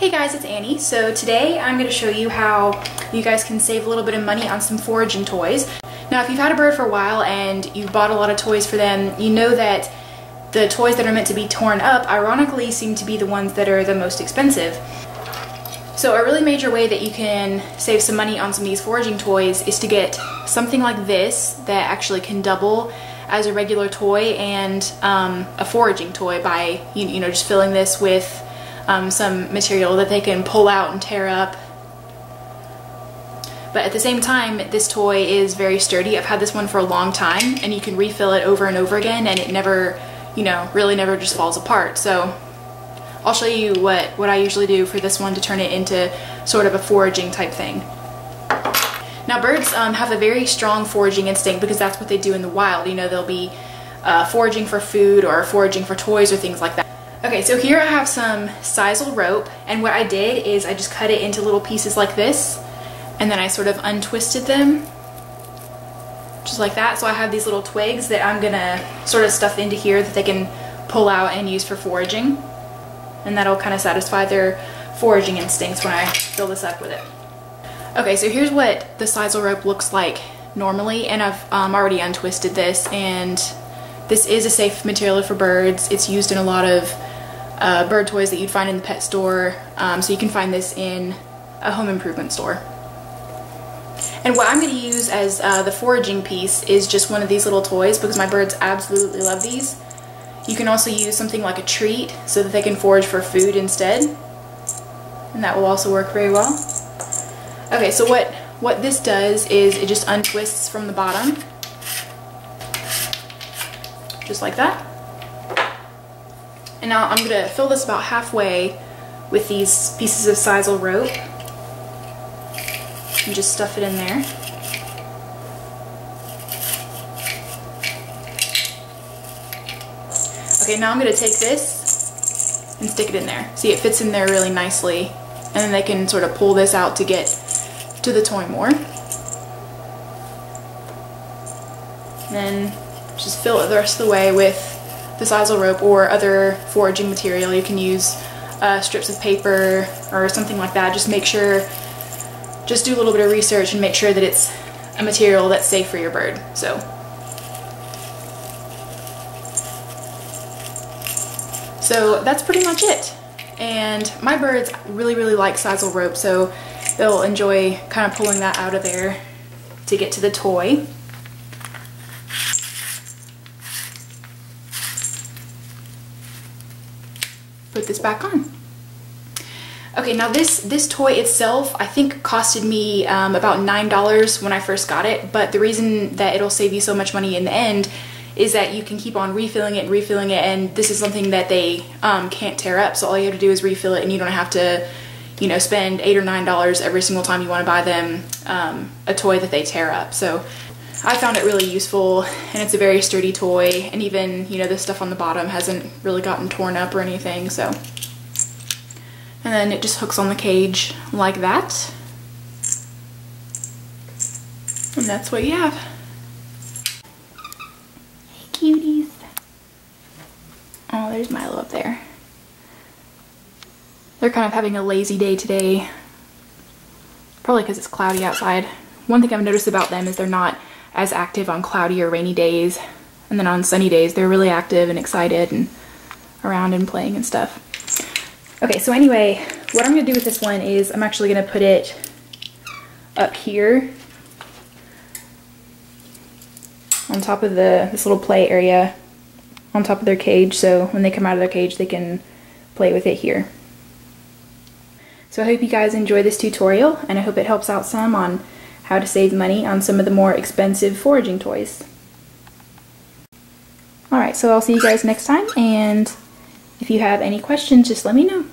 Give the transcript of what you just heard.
Hey guys, it's Annie. So today I'm going to show you how you guys can save a little bit of money on some foraging toys. Now if you've had a bird for a while and you've bought a lot of toys for them, you know that the toys that are meant to be torn up ironically seem to be the ones that are the most expensive. So a really major way that you can save some money on some of these foraging toys is to get something like this that actually can double as a regular toy and a foraging toy by you know just filling this with some material that they can pull out and tear up. But at the same time, this toy is very sturdy. I've had this one for a long time and you can refill it over and over again and it never, really never just falls apart. So I'll show you what I usually do for this one to turn it into sort of a foraging type thing. Now birds have a very strong foraging instinct because that's what they do in the wild. They'll be foraging for food or foraging for toys or things like that. Okay, so here I have some sisal rope, and what I did is I just cut it into little pieces like this, and then I sort of untwisted them, just like that. So I have these little twigs that I'm gonna sort of stuff into here that they can pull out and use for foraging, and that'll kind of satisfy their foraging instincts when I fill this up with it. Okay, so here's what the sisal rope looks like normally, and I've already untwisted this, and this is a safe material for birds. It's used in a lot of bird toys that you'd find in the pet store, so you can find this in a home improvement store. And what I'm going to use as the foraging piece is just one of these little toys because my birds absolutely love these. You can also use something like a treat so that they can forage for food instead, and that will also work very well. Okay, so what this does is it just untwists from the bottom, just like that. And now I'm going to fill this about halfway with these pieces of sisal rope and just stuff it in there. Okay, now I'm going to take this and stick it in there. See, it fits in there really nicely, and then they can sort of pull this out to get to the toy more. And then just fill it the rest of the way with the sisal rope or other foraging material. You can use strips of paper or something like that. Just make sure, just do a little bit of research and make sure that it's a material that's safe for your bird. So that's pretty much it. And my birds really like sisal rope, so they'll enjoy kind of pulling that out of there to get to the toy. Put this back on. Okay, now this toy itself I think costed me about $9 when I first got it, but the reason that it'll save you so much money in the end is that you can keep on refilling it, and this is something that they can't tear up, so all you have to do is refill it and you don't have to spend $8 or $9 every single time you want to buy them a toy that they tear up. So I found it really useful, and it's a very sturdy toy, and even the stuff on the bottom hasn't really gotten torn up or anything. So, and then it just hooks on the cage like that, and that's what you have. Hey cuties. Oh, there's Milo up there. They're kind of having a lazy day today, probably because it's cloudy outside. One thing I've noticed about them is they're not as active on cloudy or rainy days, and then on sunny days they're really active and excited and around and playing and stuff. Okay, so anyway, what I'm going to do with this one is I'm actually going to put it up here on top of this little play area on top of their cage, so when they come out of their cage they can play with it here. So I hope you guys enjoy this tutorial, and I hope it helps out some on how to save money on some of the more expensive foraging toys. Alright, so I'll see you guys next time, and if you have any questions, just let me know.